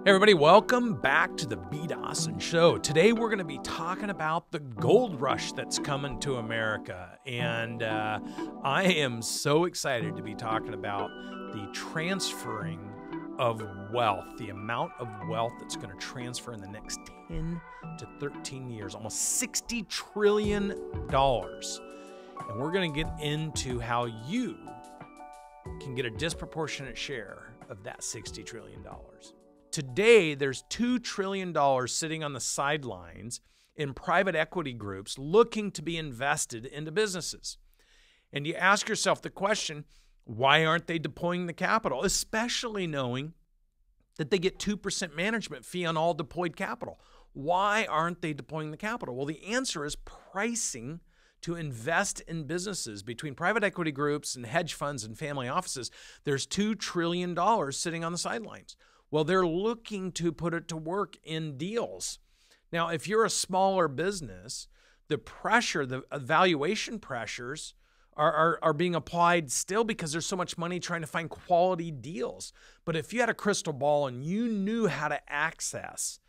Hey everybody, welcome back to the B. Dawson Show. Today we're going to be talking about the gold rush that's coming to America. And I am so excited to be talking about the transferring of wealth, the amount of wealth that's going to transfer in the next 10 to 13 years, almost $60 trillion. And we're going to get into how you can get a disproportionate share of that $60 trillion. Today, there's $2 trillion sitting on the sidelines in private equity groups looking to be invested into businesses. And you ask yourself the question, why aren't they deploying the capital, especially knowing that they get 2% management fee on all deployed capital? Why aren't they deploying the capital? Well, the answer is pricing to invest in businesses. Between private equity groups and hedge funds and family offices, there's $2 trillion sitting on the sidelines. Well, they're looking to put it to work in deals. Now, if you're a smaller business, the pressure, the valuation pressures are being applied still because there's so much money trying to find quality deals. But if you had a crystal ball and you knew how to access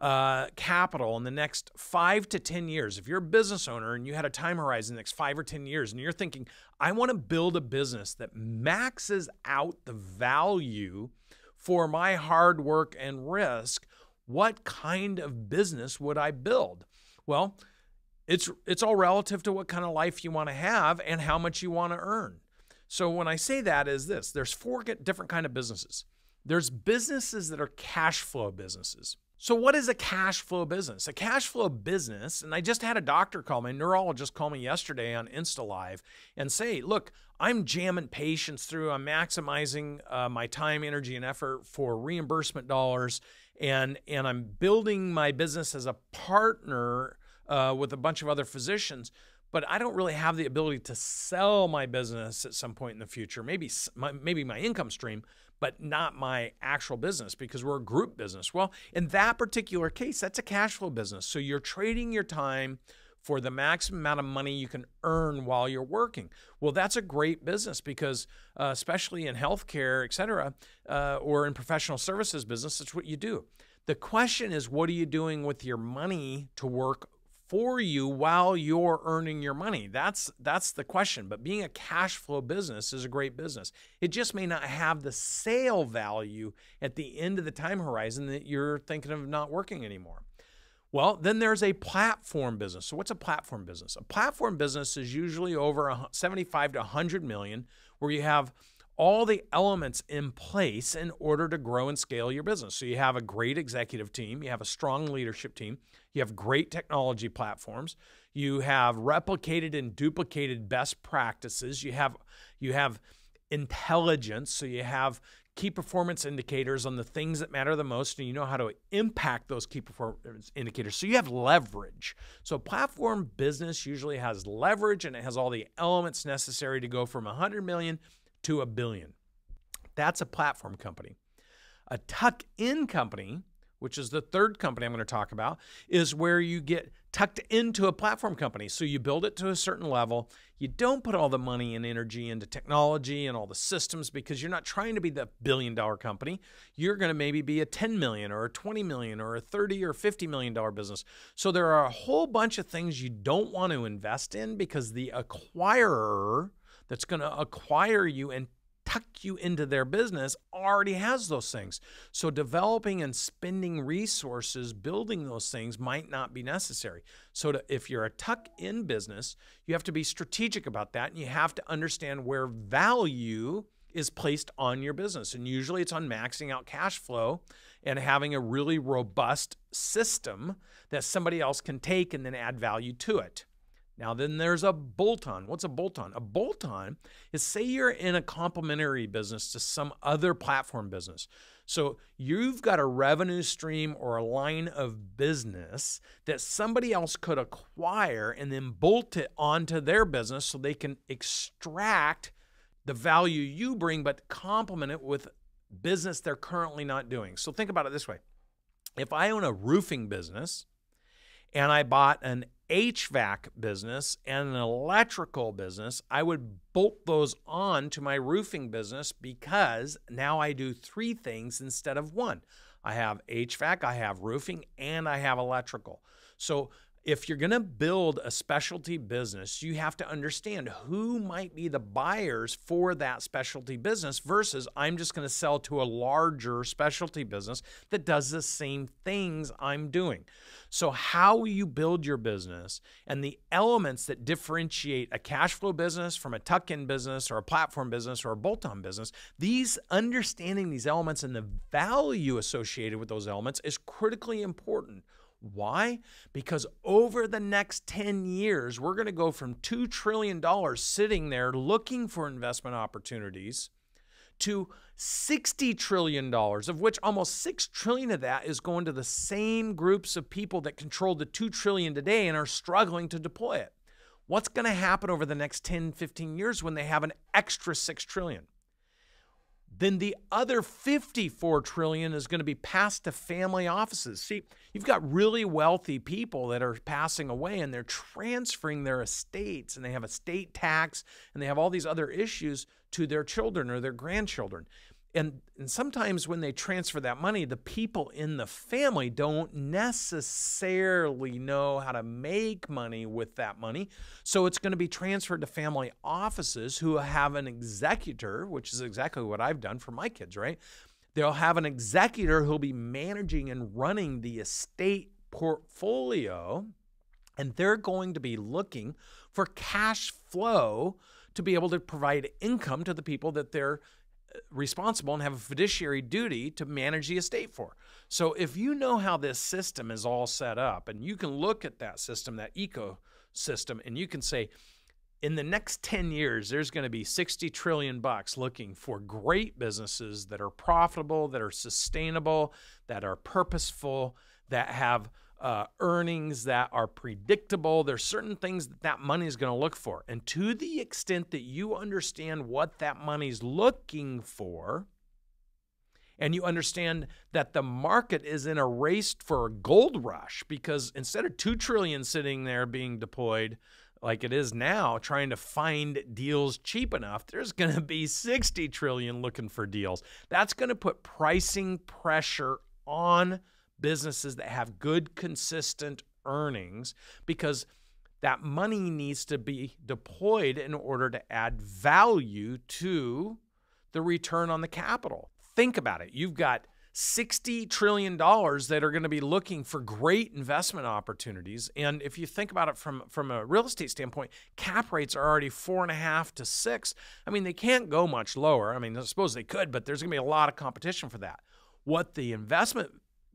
capital in the next 5 to 10 years, if you're a business owner and you had a time horizon the next 5 or 10 years and you're thinking, I want to build a business that maxes out the value for my hard work and risk, what kind of business would I build? Well, it's all relative to what kind of life you want to have and how much you want to earn. So when I say that is this, there's 4 different kind of businesses. There's businesses that are cash flow businesses. So what is a cash flow business? A cash flow business, and I just had a doctor call me, a neurologist call me yesterday on Insta Live and say, look, I'm jamming patients through, I'm maximizing my time, energy, and effort for reimbursement dollars, and I'm building my business as a partner with a bunch of other physicians, but I don't really have the ability to sell my business at some point in the future, maybe my income stream, but not my actual business because we're a group business. Well, in that particular case, that's a cash flow business. So you're trading your time for the maximum amount of money you can earn while you're working. Well, that's a great business because especially in healthcare, et cetera, or in professional services business, that's what you do. The question is, what are you doing with your money to work for you while you're earning your money? That's the question. But being a cash flow business is a great business. It just may not have the sale value at the end of the time horizon that you're thinking of not working anymore. Well, then there's a platform business. So what's a platform business? A platform business is usually over 75 to 100 million, where you have all the elements in place in order to grow and scale your business. So you have a great executive team, you have a strong leadership team, you have great technology platforms, you have replicated and duplicated best practices, you have intelligence, so you have key performance indicators on the things that matter the most, and you know how to impact those key performance indicators. So you have leverage. So platform business usually has leverage, and it has all the elements necessary to go from 100 million to $1 billion. That's a platform company. A tuck-in company, which is the third company I'm going to talk about, is where you get tucked into a platform company. So you build it to a certain level. You don't put all the money and energy into technology and all the systems because you're not trying to be the billion-dollar company. You're going to maybe be a 10 million or a 20 million or a 30 or $50 million business. So there are a whole bunch of things you don't want to invest in because the acquirer that's going to acquire you and tuck you into their business already has those things. So developing and spending resources building those things might not be necessary. So if you're a tuck-in business, you have to be strategic about that, and you have to understand where value is placed on your business. And usually it's on maxing out cash flow and having a really robust system that somebody else can take and then add value to it. Now, then there's a bolt-on. What's a bolt-on? A bolt-on is, say you're in a complementary business to some other platform business. So you've got a revenue stream or a line of business that somebody else could acquire and then bolt it onto their business so they can extract the value you bring, but complement it with business they're currently not doing. So think about it this way. If I own a roofing business and I bought an HVAC business and an electrical business, I would bolt those on to my roofing business because now I do 3 things instead of 1. I have HVAC, I have roofing, and I have electrical. So if you're going to build a specialty business, you have to understand who might be the buyers for that specialty business versus I'm just going to sell to a larger specialty business that does the same things I'm doing. So how you build your business and the elements that differentiate a cash flow business from a tuck-in business or a platform business or a bolt-on business, understanding these elements and the value associated with those elements is critically important. Why? Because over the next 10 years, we're going to go from $2 trillion sitting there looking for investment opportunities to $60 trillion, of which almost $6 trillion of that is going to the same groups of people that control the $2 trillion today and are struggling to deploy it. What's going to happen over the next 10, 15 years when they have an extra $6 trillion? Then the other $54 trillion is going to be passed to family offices. See, you've got really wealthy people that are passing away and they're transferring their estates and they have estate tax and they have all these other issues to their children or their grandchildren. And sometimes when they transfer that money, the people in the family don't necessarily know how to make money with that money. So it's going to be transferred to family offices who have an executor, which is exactly what I've done for my kids, right? They'll have an executor who'll be managing and running the estate portfolio, and they're going to be looking for cash flow to be able to provide income to the people that they're responsible and have a fiduciary duty to manage the estate for. So if you know how this system is all set up and you can look at that system, that ecosystem, and you can say, in the next 10 years, there's going to be $60 trillion looking for great businesses that are profitable, that are sustainable, that are purposeful, that have earnings that are predictable. There's certain things that money is going to look for. And to the extent that you understand what that money's looking for, and you understand that the market is in a race for a gold rush, because instead of $2 trillion sitting there being deployed like it is now, trying to find deals cheap enough, there's going to be $60 trillion looking for deals. That's going to put pricing pressure on businesses that have good, consistent earnings, because that money needs to be deployed in order to add value to the return on the capital. Think about it. You've got $60 trillion that are going to be looking for great investment opportunities. And if you think about it from a real estate standpoint, cap rates are already 4.5 to 6. I mean, they can't go much lower. I mean, I suppose they could, but there's going to be a lot of competition for that. What the investment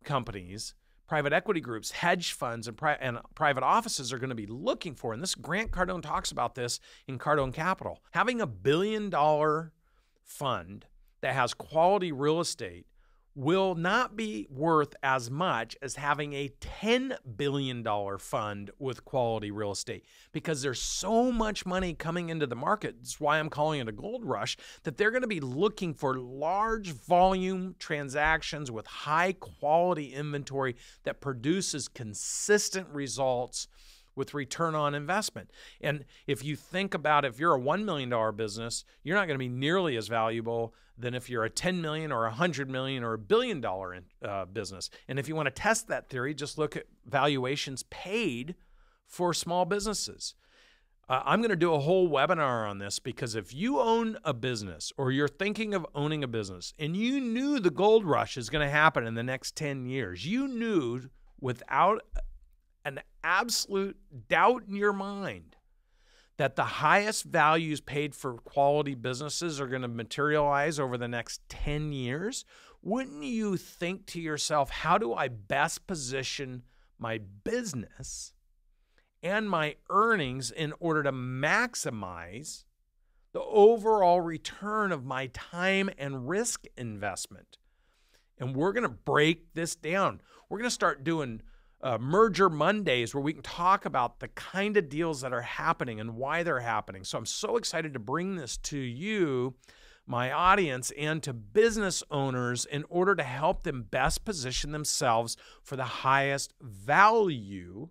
companies, private equity groups, hedge funds, and private offices are going to be looking for, and this Grant Cardone talks about this in Cardone Capital, having $1 billion fund that has quality real estate will not be worth as much as having a $10 billion fund with quality real estate, because there's so much money coming into the market. That's why I'm calling it a gold rush, that they're going to be looking for large volume transactions with high quality inventory that produces consistent results with return on investment. And if you think about, if you're a $1 million business, you're not going to be nearly as valuable than if you're a $10 million or $100 million or $1 billion business. And if you want to test that theory, just look at valuations paid for small businesses. I'm going to do a whole webinar on this, because if you own a business or you're thinking of owning a business and you knew the gold rush is going to happen in the next 10 years, you knew without an absolute doubt in your mind that the highest values paid for quality businesses are going to materialize over the next 10 years, wouldn't you think to yourself, how do I best position my business and my earnings in order to maximize the overall return of my time and risk investment? And we're going to break this down. We're going to start doing Merger Mondays, where we can talk about the kind of deals that are happening and why they're happening. So I'm so excited to bring this to you, my audience, and to business owners in order to help them best position themselves for the highest value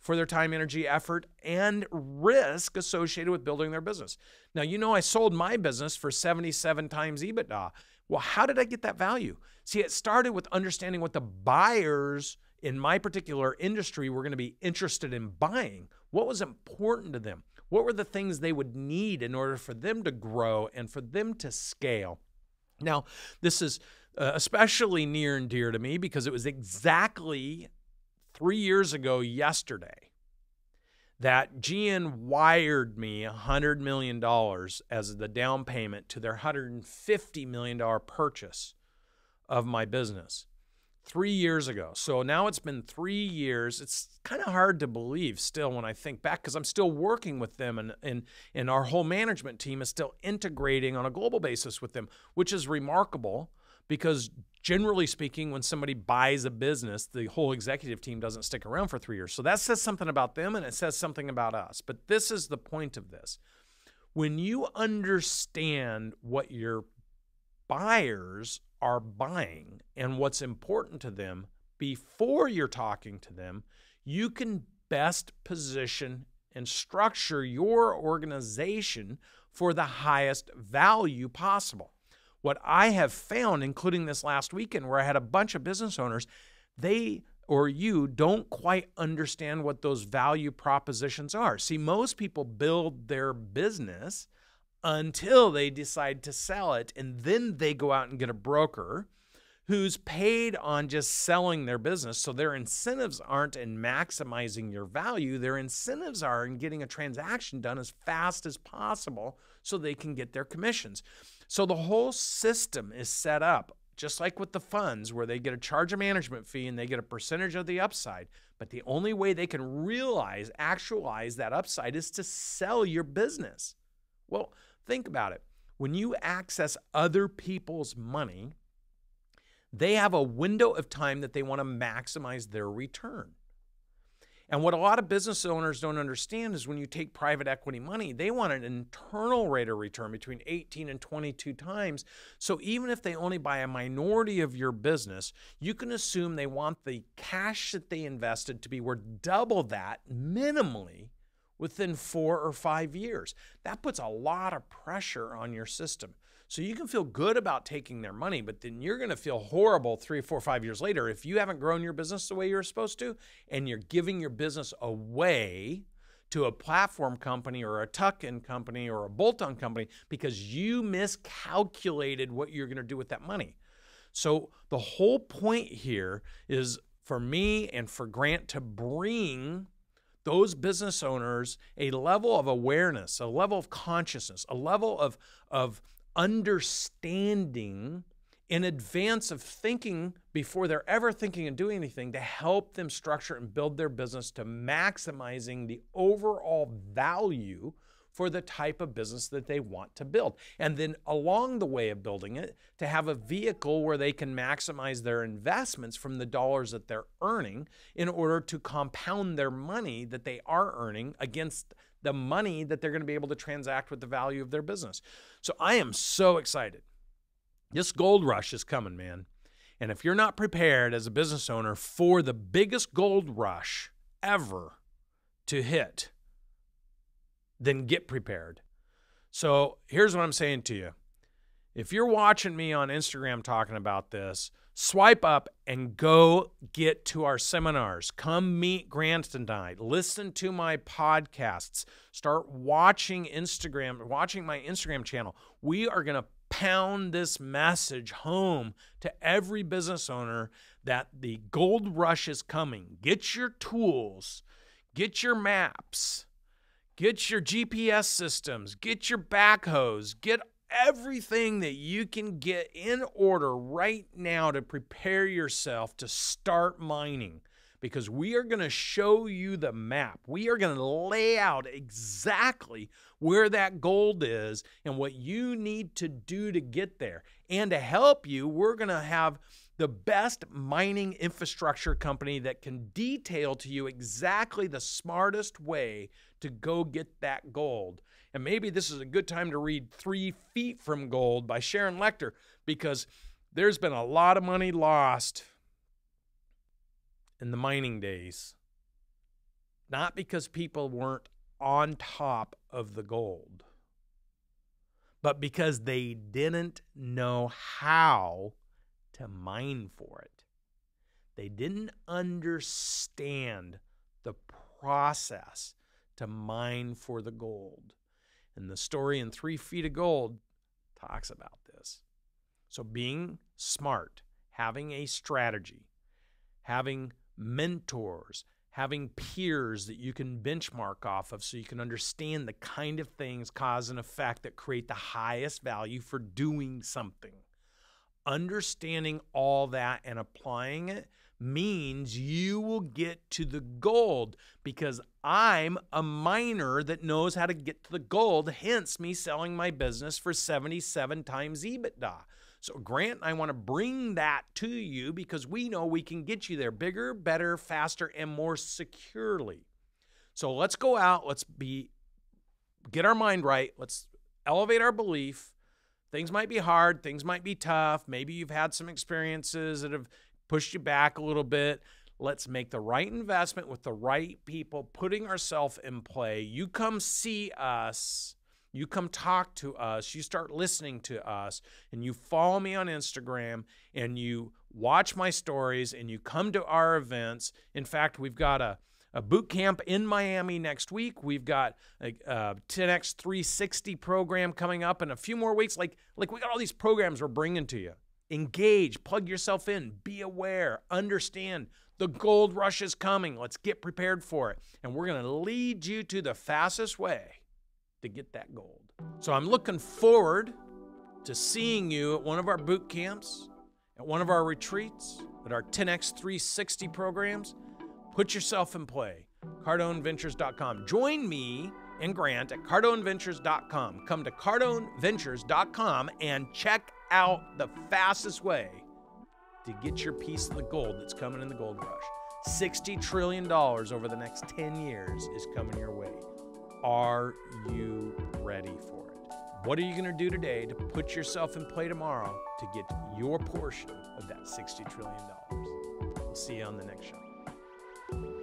for their time, energy, effort, and risk associated with building their business. Now, I sold my business for 77 times EBITDA. Well, how did I get that value? See, it started with understanding what the buyers in my particular industry were going to be interested in buying. What was important to them? What were the things they would need in order for them to grow and for them to scale? Now, this is especially near and dear to me because it was exactly 3 years ago yesterday that GN wired me $100 million as the down payment to their $150 million purchase of my business 3 years ago. So now it's been 3 years. It's kind of hard to believe still when I think back because I'm still working with them and our whole management team is still integrating on a global basis with them, which is remarkable because generally speaking, when somebody buys a business, the whole executive team doesn't stick around for 3 years. So that says something about them and it says something about us. But this is the point of this. When you understand what your buyers are buying and what's important to them before you're talking to them, you can best position and structure your organization for the highest value possible. What I have found, including this last weekend where I had a bunch of business owners, they or you don't quite understand what those value propositions are. See, most people build their business until they decide to sell it, and then they go out and get a broker who's paid on just selling their business. So their incentives aren't in maximizing your value. Their incentives are in getting a transaction done as fast as possible so they can get their commissions. So the whole system is set up just like with the funds where they get a charge a management fee and they get a percentage of the upside. But the only way they can actualize that upside is to sell your business. Well, think about it. When you access other people's money, they have a window of time that they want to maximize their return. And what a lot of business owners don't understand is when you take private equity money, they want an internal rate of return between 18 and 22 times. So even if they only buy a minority of your business, you can assume they want the cash that they invested to be worth double that minimally within 4 or 5 years. That puts a lot of pressure on your system. So you can feel good about taking their money, but then you're going to feel horrible 3, 4, 5 years later if you haven't grown your business the way you're supposed to, and you're giving your business away to a platform company or a tuck-in company or a bolt-on company because you miscalculated what you're going to do with that money. So the whole point here is for me and for Grant to bring those business owners a level of awareness, a level of consciousness, a level of understanding in advance of thinking before they're ever thinking and doing anything to help them structure and build their business to maximizing the overall value for the type of business that they want to build. And then along the way of building it, to have a vehicle where they can maximize their investments from the dollars that they're earning in order to compound their money that they are earning against the money that they're going to be able to transact with the value of their business. So I am so excited. This gold rush is coming, man. And if you're not prepared as a business owner for the biggest gold rush ever to hit, then get prepared. So here's what I'm saying to you. If you're watching me on Instagram talking about this, swipe up and go get to our seminars. Come meet Grant tonight. Listen to my podcasts. Start watching my Instagram channel. We are going to pound this message home to every business owner that the gold rush is coming. Get your tools. Get your maps. Get your GPS systems. Get your backhoes. Get everything that you can get in order right now to prepare yourself to start mining, because we are going to show you the map. We are going to lay out exactly where that gold is and what you need to do to get there. And to help you, we're going to have the best mining infrastructure company that can detail to you exactly the smartest way to go get that gold. And maybe this is a good time to read 3 Feet from Gold by Sharon Lechter, because there's been a lot of money lost in the mining days. not because people weren't on top of the gold, but because they didn't know how to mine for it. They didn't understand the process to mine for the gold. And the story in 3 Feet of Gold talks about this. So being smart, having a strategy, having mentors, having peers that you can benchmark off of so you can understand the kind of things, cause and effect that create the highest value for doing something. Understanding all that and applying it means you will get to the gold, because I'm a miner that knows how to get to the gold, hence me selling my business for 77 times EBITDA. So Grant and I want to bring that to you because we know we can get you there bigger, better, faster, and more securely. So let's go out, get our mind right, let's elevate our belief. Things might be hard, things might be tough, maybe you've had some experiences that have pushed you back a little bit. Let's make the right investment with the right people, putting ourselves in play. You come see us, you come talk to us, you start listening to us, and you follow me on Instagram, and you watch my stories, and you come to our events. In fact, we've got a boot camp in Miami next week. We've got a 10X 360 program coming up in a few more weeks. Like we got all these programs we're bringing to you. Engage, plug yourself in, be aware, understand the gold rush is coming. Let's get prepared for it. And we're going to lead you to the fastest way to get that gold. So I'm looking forward to seeing you at one of our boot camps, at one of our retreats, at our 10X 360 programs. Put yourself in play. CardoneVentures.com. Join me and Grant at CardoneVentures.com. Come to CardoneVentures.com and check out the fastest way to get your piece of the gold that's coming in the gold rush. $60 trillion over the next 10 years is coming your way. Are you ready for it? What are you going to do today to put yourself in play tomorrow to get your portion of that $60 trillion? We'll see you on the next show.